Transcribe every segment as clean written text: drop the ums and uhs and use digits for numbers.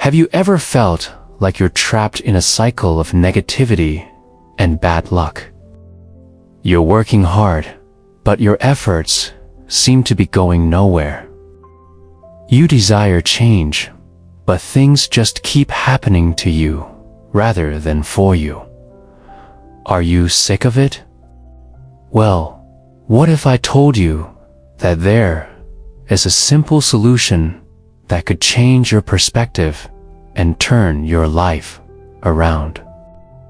Have you ever felt like you're trapped in a cycle of negativity and bad luck? You're working hard, but your efforts seem to be going nowhere. You desire change, but things just keep happening to you rather than for you. Are you sick of it? Well, what if I told you that there is a simple solution that could change your perspective and turn your life around?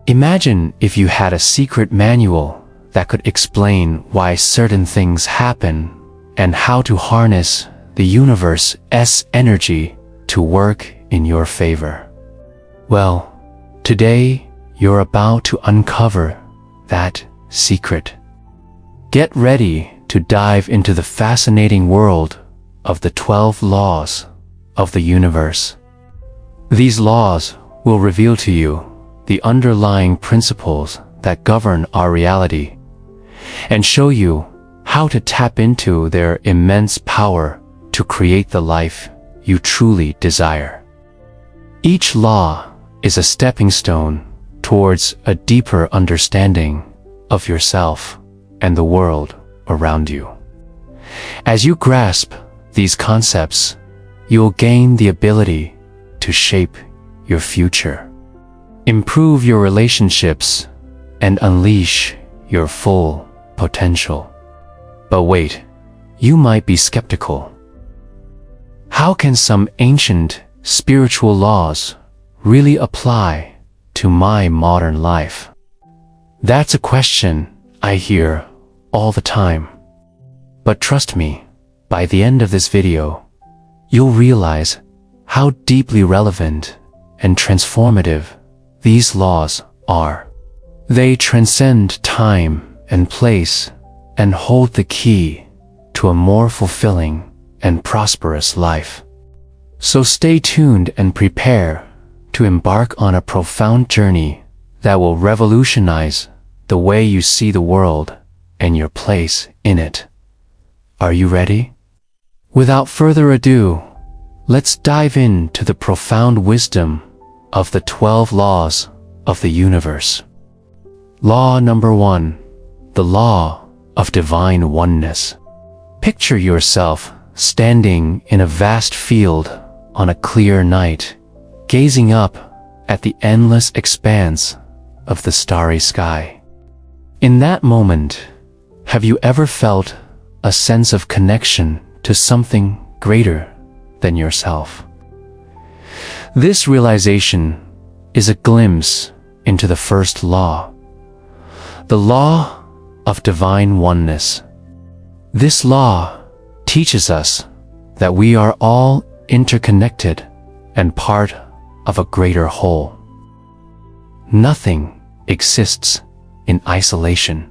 Imagine if you had a secret manual that could explain why certain things happen and how to harness the universe's energy to work in your favor. Well, today you're about to uncover that secret. Get ready to dive into the fascinating world of the 12 laws of the universe. These laws will reveal to you the underlying principles that govern our reality and show you how to tap into their immense power to create the life you truly desire. Each law is a stepping stone towards a deeper understanding of yourself and the world around you. As you grasp these concepts, you'll gain the ability to shape your future, improve your relationships, and unleash your full potential. But wait, you might be skeptical. How can some ancient spiritual laws really apply to my modern life? That's a question I hear all the time. But trust me, by the end of this video, you'll realize how deeply relevant and transformative these laws are. They transcend time and place and hold the key to a more fulfilling and prosperous life. So stay tuned and prepare to embark on a profound journey that will revolutionize the way you see the world and your place in it. Are you ready? Without further ado, let's dive into the profound wisdom of the 12 laws of the universe. Law number 1, the law of divine oneness. Picture yourself standing in a vast field on a clear night, gazing up at the endless expanse of the starry sky. In that moment, have you ever felt a sense of connection to something greater than yourself? This realization is a glimpse into the first law, the law of divine oneness. This law teaches us that we are all interconnected and part of a greater whole. Nothing exists in isolation.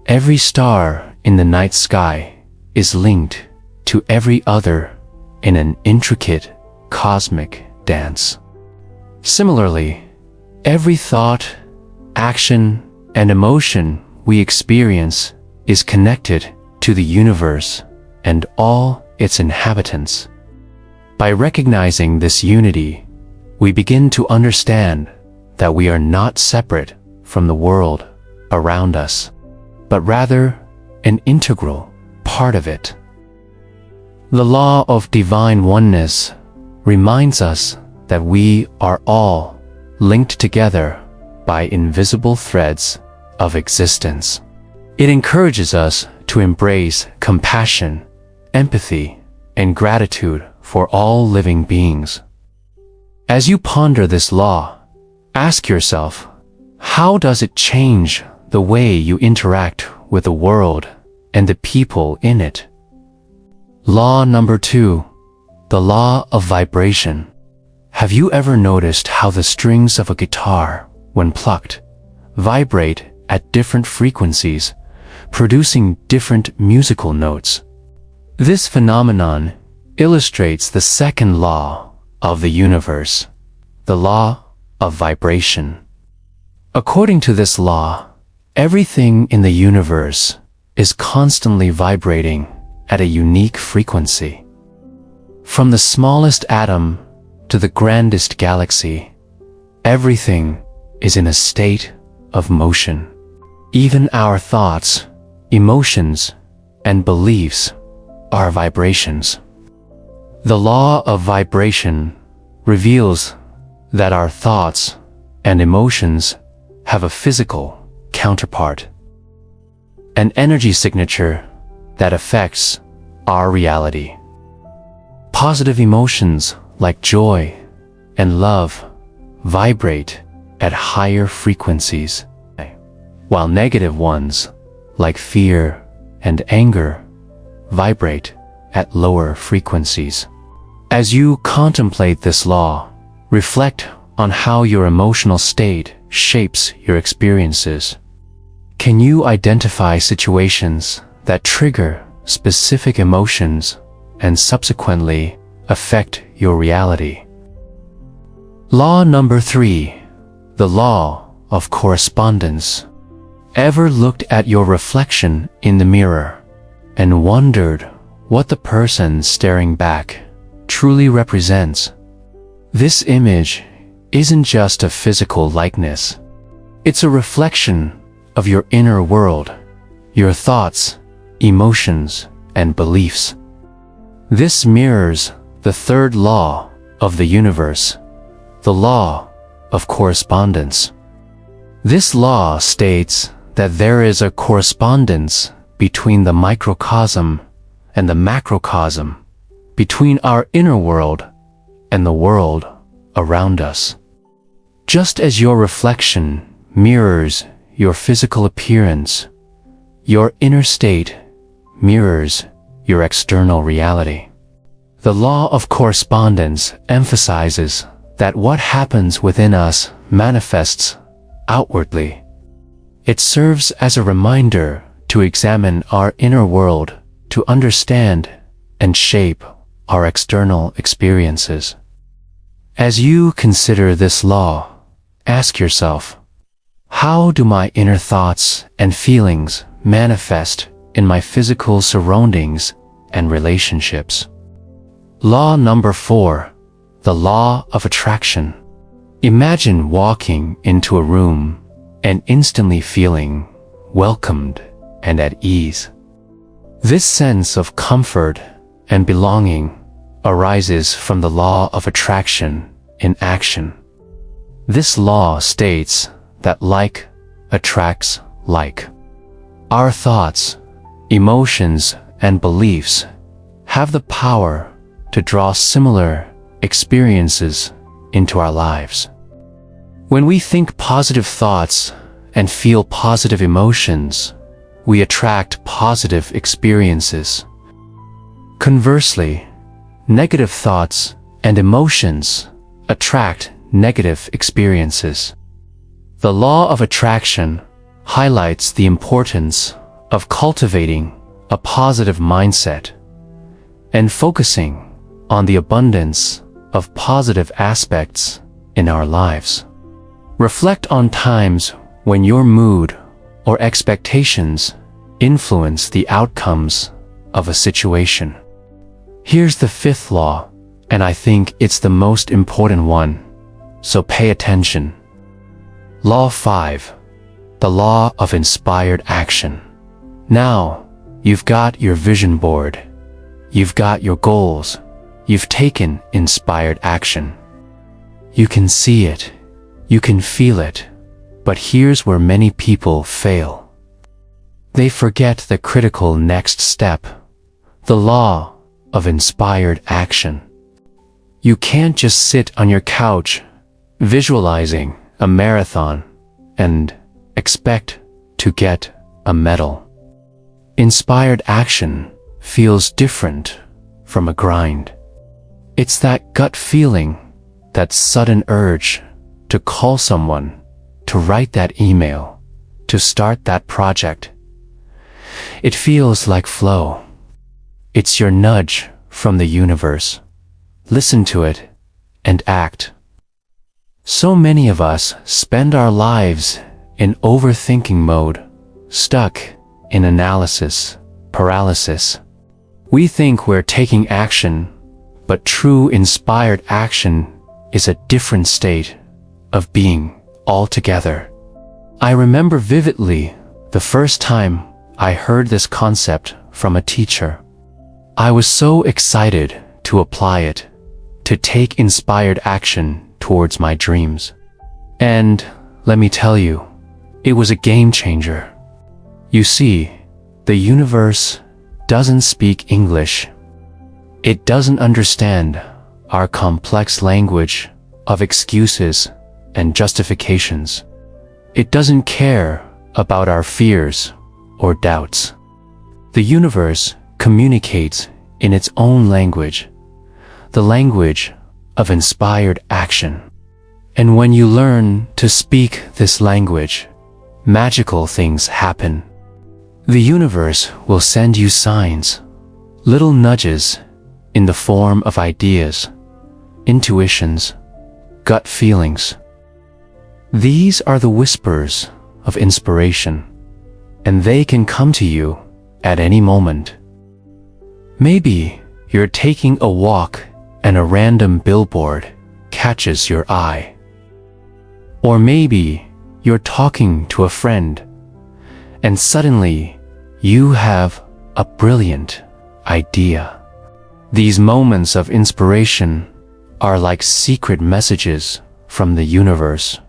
Every star in the night sky is linked to every other in an intricate cosmic dance. Similarly, every thought, action, and emotion we experience is connected to the universe and all its inhabitants. By recognizing this unity, we begin to understand that we are not separate from the world around us, but rather an integral part of it. The law of divine oneness reminds us that we are all linked together by invisible threads of existence. It encourages us to embrace compassion, empathy, and gratitude for all living beings. As you ponder this law, ask yourself, how does it change the way you interact with the world and the people in it? Law number 2, the law of vibration. Have you ever noticed how the strings of a guitar, when plucked, vibrate at different frequencies, producing different musical notes? This phenomenon illustrates the second law of the universe, the law of vibration. According to this law, everything in the universe is constantly vibrating at a unique frequency. From the smallest atom to the grandest galaxy, everything is in a state of motion. Even our thoughts, emotions, and beliefs are vibrations. The law of vibration reveals that our thoughts and emotions have a physical counterpart, an energy signature that affects our reality. Positive emotions like joy and love vibrate at higher frequencies, while negative ones like fear and anger vibrate at lower frequencies. As you contemplate this law, reflect on how your emotional state shapes your experiences. Can you identify situations that trigger specific emotions and subsequently affect your reality? Law number 3, the law of correspondence. Ever looked at your reflection in the mirror and wondered what the person staring back truly represents? This image isn't just a physical likeness. It's a reflection of your inner world, your thoughts, emotions, and beliefs. This mirrors the third law of the universe, the law of correspondence. This law states that there is a correspondence between the microcosm and the macrocosm, between our inner world and the world around us. Just as your reflection mirrors your physical appearance, your inner state mirrors your external reality. The law of correspondence emphasizes that what happens within us manifests outwardly. It serves as a reminder to examine our inner world, to understand and shape our external experiences. As you consider this law, ask yourself, how do my inner thoughts and feelings manifest in my physical surroundings and relationships? Law number 4, the law of attraction. Imagine walking into a room and instantly feeling welcomed and at ease. This sense of comfort and belonging arises from the law of attraction in action. This law states that like attracts like. Our thoughts, emotions, and beliefs have the power to draw similar experiences into our lives. When we think positive thoughts and feel positive emotions, we attract positive experiences. Conversely, negative thoughts and emotions attract negative experiences. The law of attraction highlights the importance of cultivating a positive mindset and focusing on the abundance of positive aspects in our lives. Reflect on times when your mood or expectations influence the outcomes of a situation. Here's the 5th law, and I think it's the most important one, so pay attention. Law 5, the law of inspired action. Now, you've got your vision board. You've got your goals. You've taken inspired action. You can see it. You can feel it. But here's where many people fail. They forget the critical next step, the law of inspired action. You can't just sit on your couch visualizing a marathon and expect to get a medal. Inspired action feels different from a grind. It's that gut feeling, that sudden urge to call someone, to write that email, to start that project. It feels like flow. It's your nudge from the universe. Listen to it and act. So many of us spend our lives in overthinking mode, stuck in analysis paralysis. We think we're taking action, but true inspired action is a different state of being altogether. I remember vividly the first time I heard this concept from a teacher. I was so excited to apply it, to take inspired action towards my dreams. And let me tell you, it was a game changer. You see, the universe doesn't speak English. It doesn't understand our complex language of excuses and justifications. It doesn't care about our fears or doubts. The universe communicates in its own language, the language of inspired action. And when you learn to speak this language, magical things happen. The universe will send you signs, little nudges in the form of ideas, intuitions, gut feelings. These are the whispers of inspiration, and they can come to you at any moment. Maybe you're taking a walk and a random billboard catches your eye. Or maybe you're talking to a friend and suddenly you have a brilliant idea. These moments of inspiration are like secret messages from the universe,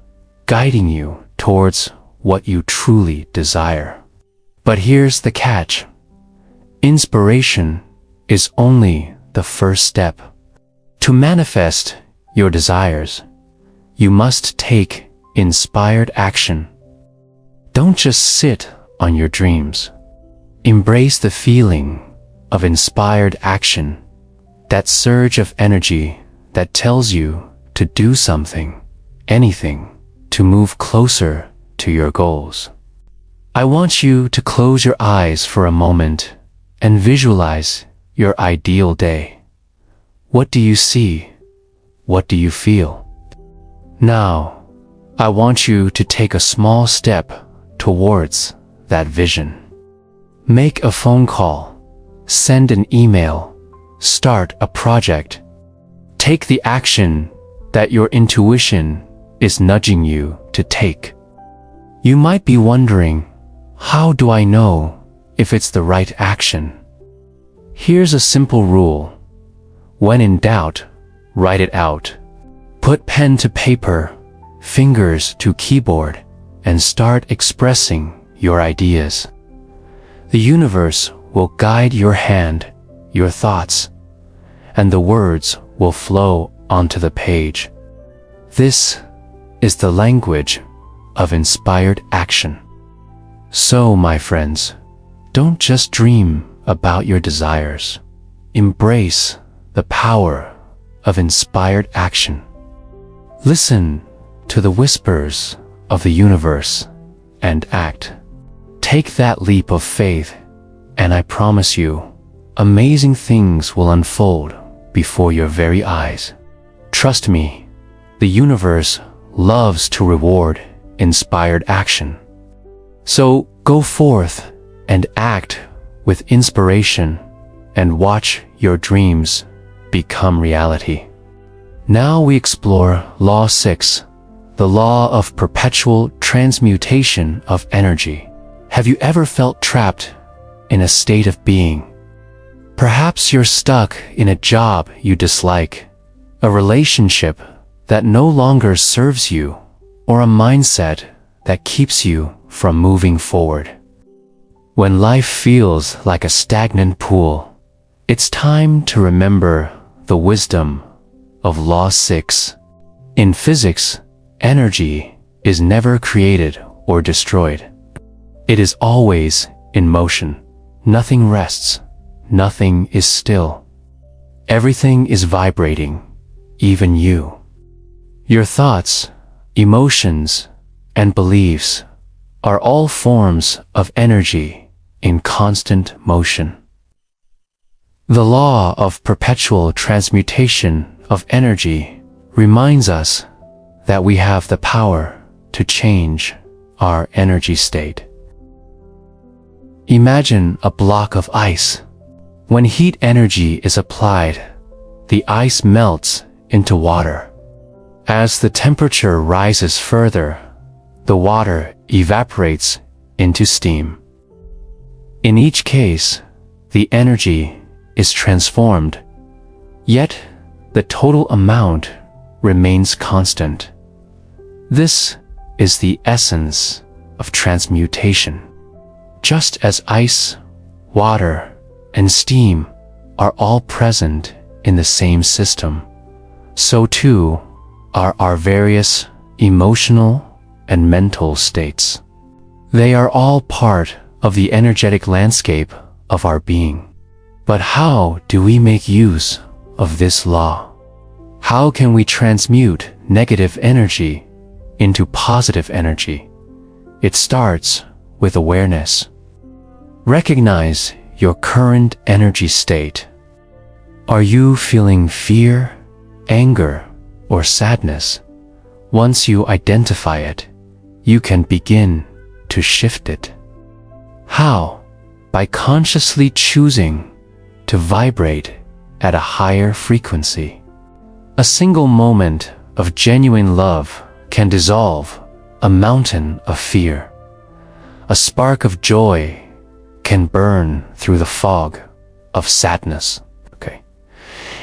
guiding you towards what you truly desire. But here's the catch. Inspiration is only the first step. To manifest your desires, you must take inspired action. Don't just sit on your dreams. Embrace the feeling of inspired action, that surge of energy that tells you to do something, anything, to move closer to your goals. I want you to close your eyes for a moment and visualize your ideal day. What do you see? What do you feel? Now, I want you to take a small step towards that vision. Make a phone call, send an email, start a project. Take the action that your intuition is nudging you to take. You might be wondering, how do I know if it's the right action? Here's a simple rule. When in doubt, write it out. Put pen to paper, fingers to keyboard, and start expressing your ideas. The universe will guide your hand, your thoughts, and the words will flow onto the page. This is the language of inspired action. So, my friends, don't just dream about your desires. Embrace the power of inspired action. Listen to the whispers of the universe and act. Take that leap of faith, and I promise you, amazing things will unfold before your very eyes. Trust me, the universe loves to reward inspired action. So go forth and act with inspiration and watch your dreams become reality. Now we explore Law 6, the law of perpetual transmutation of energy. Have you ever felt trapped in a state of being? Perhaps you're stuck in a job you dislike, a relationship that no longer serves you, or a mindset that keeps you from moving forward. When life feels like a stagnant pool, it's time to remember the wisdom of Law 6. In physics, energy is never created or destroyed. It is always in motion. Nothing rests. Nothing is still. Everything is vibrating, even you. Your thoughts, emotions, and beliefs are all forms of energy in constant motion. The law of perpetual transmutation of energy reminds us that we have the power to change our energy state. Imagine a block of ice. When heat energy is applied, the ice melts into water. As the temperature rises further, the water evaporates into steam. In each case, the energy is transformed, yet the total amount remains constant. This is the essence of transmutation. Just as ice, water, and steam are all present in the same system, so too are our various emotional and mental states. They are all part of the energetic landscape of our being. But how do we make use of this law? How can we transmute negative energy into positive energy? It starts with awareness. Recognize your current energy state. Are you feeling fear, anger, or sadness? Once you identify it, you can begin to shift it. How? By consciously choosing to vibrate at a higher frequency. A single moment of genuine love can dissolve a mountain of fear. A spark of joy can burn through the fog of sadness.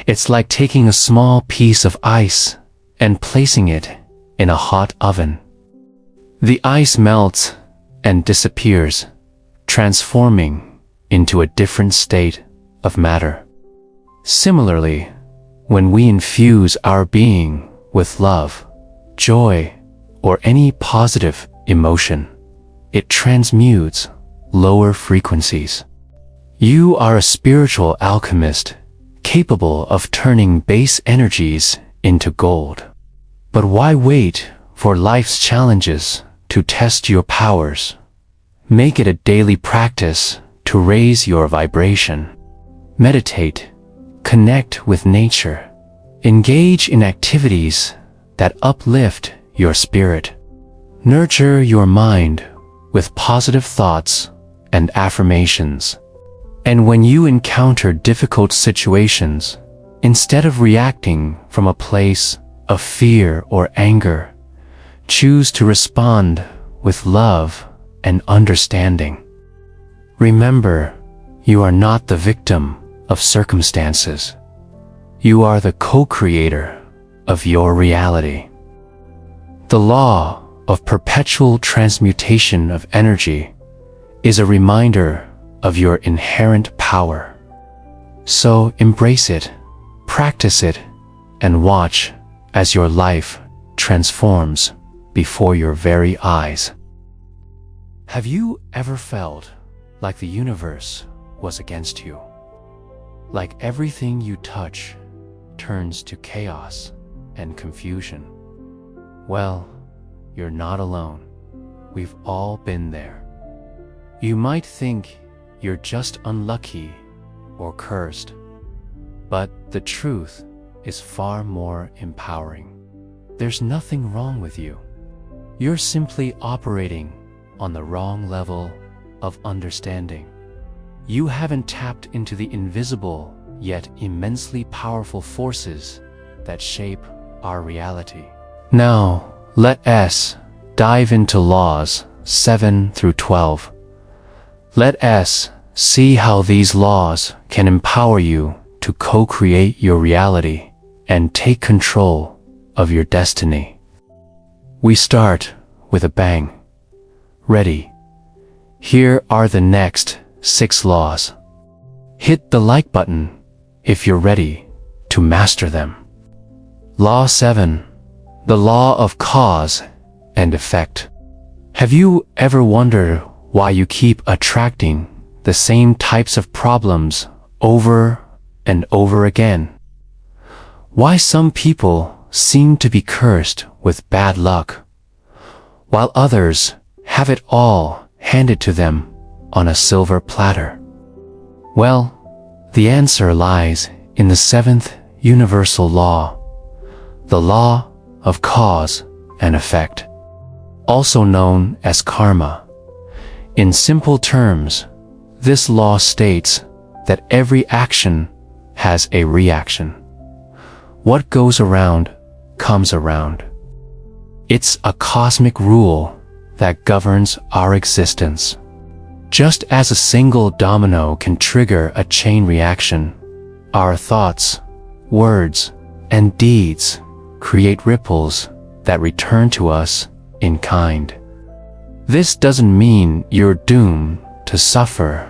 It's like taking a small piece of ice and placing it in a hot oven. The ice melts and disappears, transforming into a different state of matter. Similarly, when we infuse our being with love, joy, or any positive emotion, it transmutes lower frequencies. You are a spiritual alchemist, capable of turning base energies into gold. But why wait for life's challenges to test your powers? Make it a daily practice to raise your vibration. Meditate, connect with nature, engage in activities that uplift your spirit. Nurture your mind with positive thoughts and affirmations. And when you encounter difficult situations, instead of reacting from a place of fear or anger, choose to respond with love and understanding. Remember, you are not the victim of circumstances. You are the co-creator of your reality. The law of perpetual transmutation of energy is a reminder of your inherent power. So embrace it, practice it, and watch as your life transforms before your very eyes. Have you ever felt like the universe was against you? Like everything you touch turns to chaos and confusion? Well, you're not alone. We've all been there. You might think you're just unlucky or cursed, but the truth is far more empowering. There's nothing wrong with you. You're simply operating on the wrong level of understanding. You haven't tapped into the invisible yet immensely powerful forces that shape our reality. Now, let us dive into laws 7 through 12. Let us see how these laws can empower you to co-create your reality and take control of your destiny. We start with a bang. Ready? Here are the next 6 laws. Hit the like button if you're ready to master them. Law 7. The law of cause and effect. Have you ever wondered why you keep attracting the same types of problems over and over again? Why some people seem to be cursed with bad luck, while others have it all handed to them on a silver platter? Well, the answer lies in the 7th universal law, the law of cause and effect, also known as karma. In simple terms, this law states that every action has a reaction. What goes around comes around. It's a cosmic rule that governs our existence. Just as a single domino can trigger a chain reaction, our thoughts, words, and deeds create ripples that return to us in kind. This doesn't mean you're doomed to suffer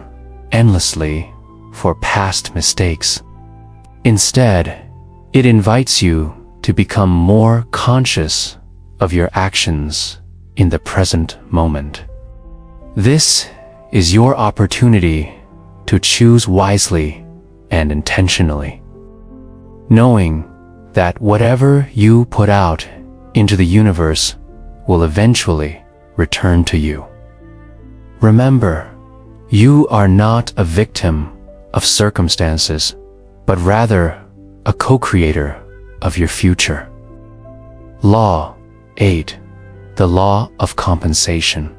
endlessly for past mistakes. Instead, it invites you to become more conscious of your actions in the present moment. This is your opportunity to choose wisely and intentionally, knowing that whatever you put out into the universe will eventually return to you. Remember, you are not a victim of circumstances, but rather a co-creator of your future. Law 8. The Law of Compensation.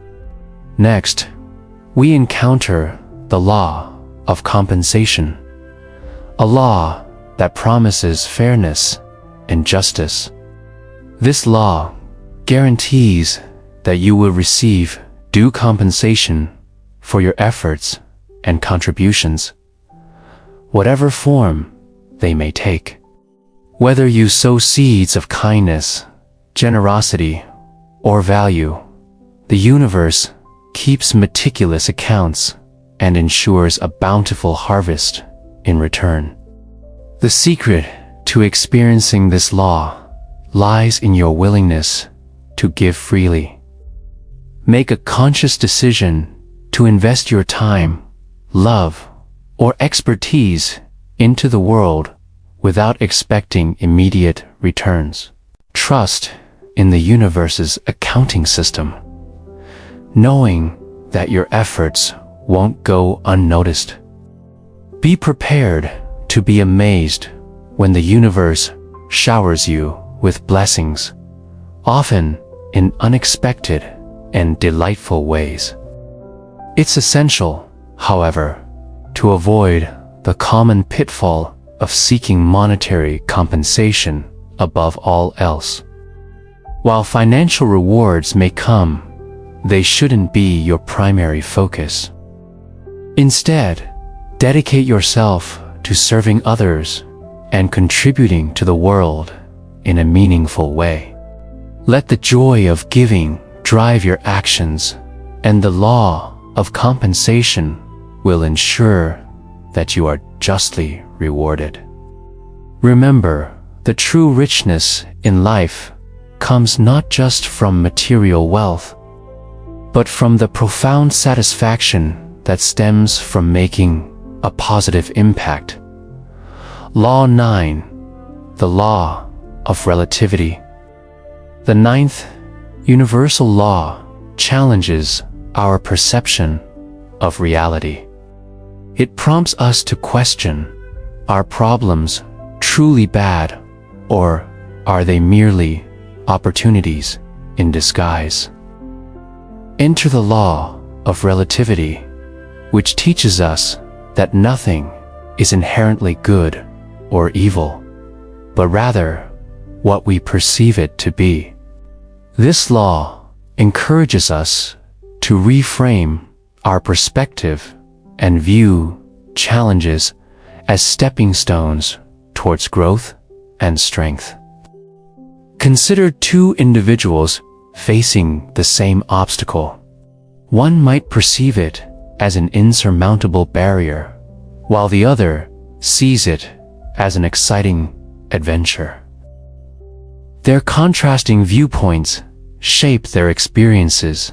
Next, we encounter the law of compensation, a law that promises fairness and justice. This law guarantees that you will receive due compensation for your efforts and contributions, whatever form they may take. Whether you sow seeds of kindness, generosity, or value, the universe keeps meticulous accounts and ensures a bountiful harvest in return. The secret to experiencing this law lies in your willingness to give freely. Make a conscious decision to invest your time, love, or expertise into the world without expecting immediate returns. Trust in the universe's accounting system, knowing that your efforts won't go unnoticed. Be prepared to be amazed when the universe showers you with blessings, often in unexpected and delightful ways. It's essential, however, to avoid the common pitfall of seeking monetary compensation above all else. While financial rewards may come, they shouldn't be your primary focus. Instead, dedicate yourself to serving others and contributing to the world in a meaningful way. Let the joy of giving drive your actions, and the law of compensation will ensure that you are justly rewarded. Remember, the true richness in life comes not just from material wealth, but from the profound satisfaction that stems from making a positive impact. Law 9. The Law of Relativity. The ninth universal law challenges our perception of reality. It prompts us to question, are problems truly bad, or are they merely opportunities in disguise? Enter the law of relativity, which teaches us that nothing is inherently good or evil, but rather what we perceive it to be. This law encourages us to reframe our perspective and view challenges as stepping stones towards growth and strength. Consider two individuals facing the same obstacle. One might perceive it as an insurmountable barrier, while the other sees it as an exciting adventure. Their contrasting viewpoints shape their experiences.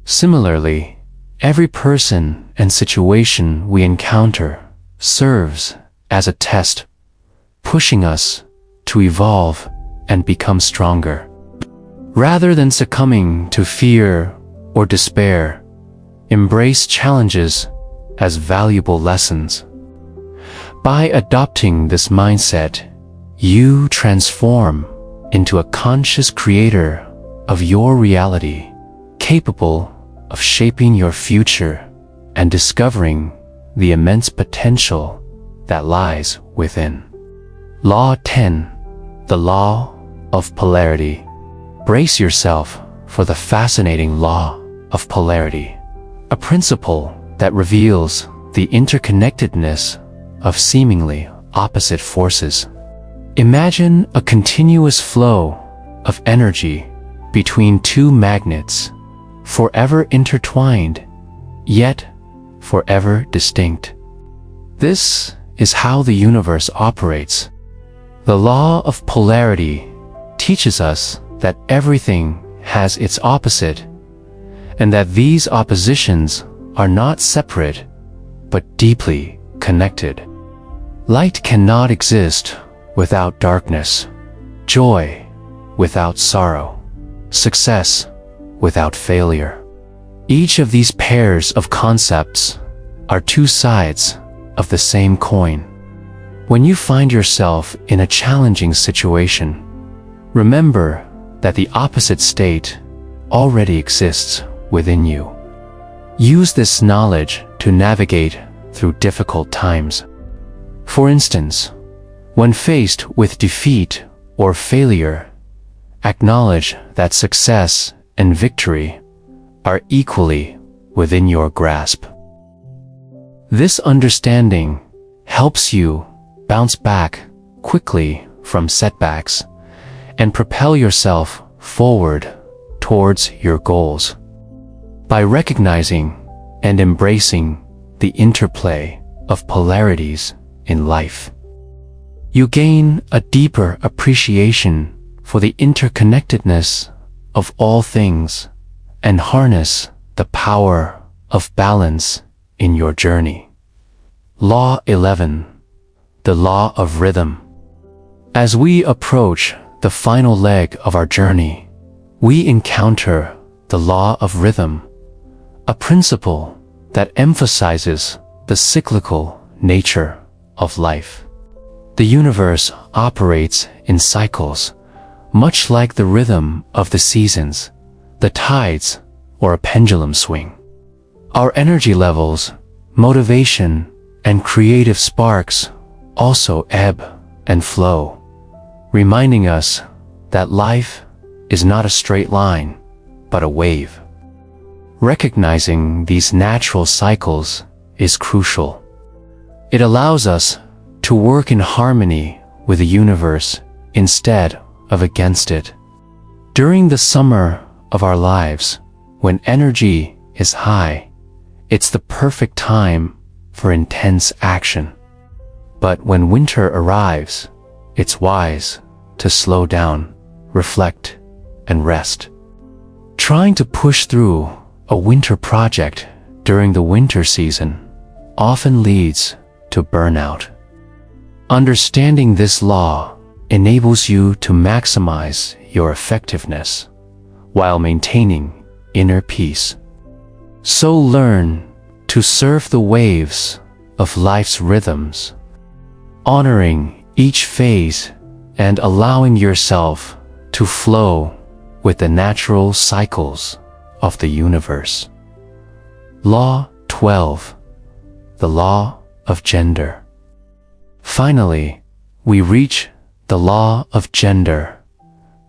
Similarly, every person and situation we encounter serves as a test, pushing us to evolve and become stronger. Rather than succumbing to fear or despair, embrace challenges as valuable lessons. By adopting this mindset, you transform into a conscious creator of your reality, capable of shaping your future and discovering the immense potential that lies within. Law 10. The Law of polarity. Brace yourself for the fascinating law of polarity, a principle that reveals the interconnectedness of seemingly opposite forces. Imagine a continuous flow of energy between two magnets, forever intertwined, yet forever distinct. This is how the universe operates. The law of polarity teaches us that everything has its opposite, and that these oppositions are not separate, but deeply connected. Light cannot exist without darkness, joy without sorrow, success without failure. Each of these pairs of concepts are two sides of the same coin. When you find yourself in a challenging situation, remember that the opposite state already exists within you. Use this knowledge to navigate through difficult times. For instance, when faced with defeat or failure, acknowledge that success and victory are equally within your grasp. This understanding helps you bounce back quickly from setbacks and propel yourself forward towards your goals. By recognizing and embracing the interplay of polarities in life, you gain a deeper appreciation for the interconnectedness of all things and harness the power of balance in your journey. Law 11. The Law of Rhythm. As we approach the final leg of our journey, we encounter the law of rhythm, a principle that emphasizes the cyclical nature of life. The universe operates in cycles, much like the rhythm of the seasons, the tides, or a pendulum swing. Our energy levels, motivation, and creative sparks also ebb and flow, reminding us that life is not a straight line, but a wave. Recognizing these natural cycles is crucial. It allows us to work in harmony with the universe instead of against it. During the summer of our lives, when energy is high, it's the perfect time for intense action. But when winter arrives, it's wise to slow down, reflect, and rest. Trying to push through a winter project during the winter season often leads to burnout. Understanding this law enables you to maximize your effectiveness while maintaining inner peace. So learn to surf the waves of life's rhythms, honoring each phase and allowing yourself to flow with the natural cycles of the universe. Law 12. The Law of Gender. Finally, we reach the law of gender,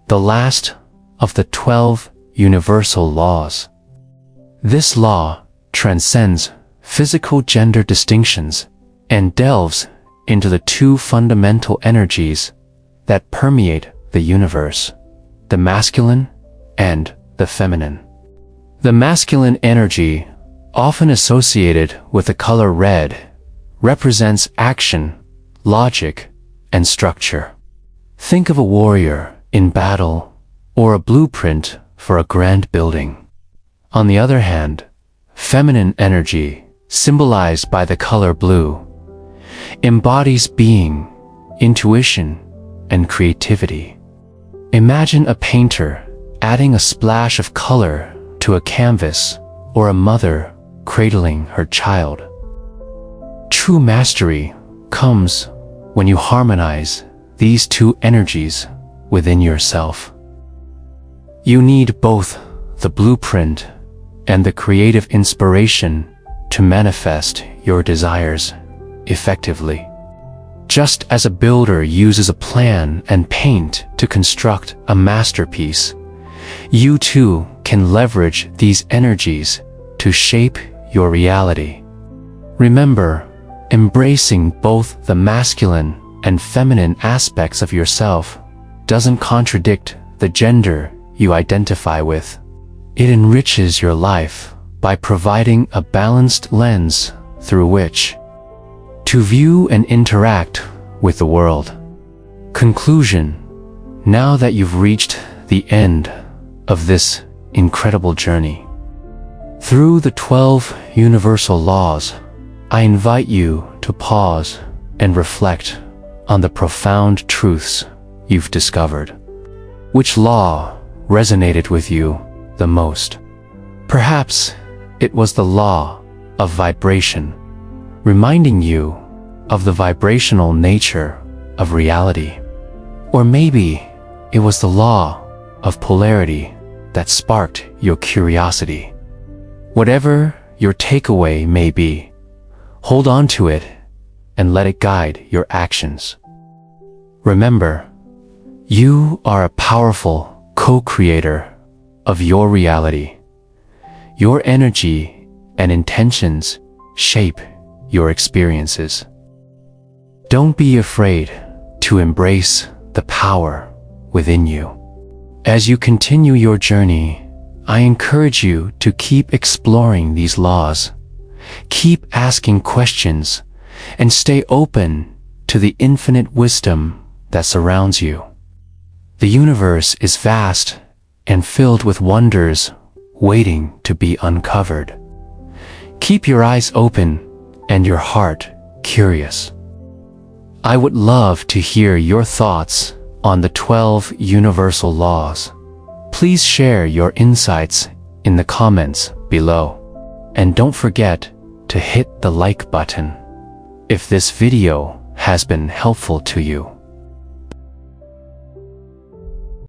the last of the 12 universal laws. This law transcends physical gender distinctions and delves into the two fundamental energies that permeate the universe, the masculine and the feminine. The masculine energy, often associated with the color red, represents action, logic, and structure. Think of a warrior in battle or a blueprint for a grand building. On the other hand, feminine energy, symbolized by the color blue, embodies being, intuition, and creativity. Imagine a painter adding a splash of color to a canvas, or a mother cradling her child. True mastery comes when you harmonize these two energies within yourself. You need both the blueprint and the creative inspiration to manifest your desires effectively. Just as a builder uses a plan and paint to construct a masterpiece, you too can leverage these energies to shape your reality. Remember, embracing both the masculine and feminine aspects of yourself doesn't contradict the gender you identify with. It enriches your life by providing a balanced lens through which to view and interact with the world. Conclusion: now that you've reached the end of this incredible journey, through the 12 universal laws, I invite you to pause and reflect on the profound truths you've discovered. Which law resonated with you the most? Perhaps it was the law of vibration, reminding you of the vibrational nature of reality. Or maybe it was the law of polarity that sparked your curiosity. Whatever your takeaway may be, hold on to it and let it guide your actions. Remember, you are a powerful co-creator of your reality. Your energy and intentions shape your experiences. Don't be afraid to embrace the power within you. As you continue your journey, I encourage you to keep exploring these laws, keep asking questions, and stay open to the infinite wisdom that surrounds you. The universe is vast and filled with wonders waiting to be uncovered. Keep your eyes open and your heart curious. I would love to hear your thoughts on the 12 universal laws. Please share your insights in the comments below. And don't forget to hit the like button if this video has been helpful to you.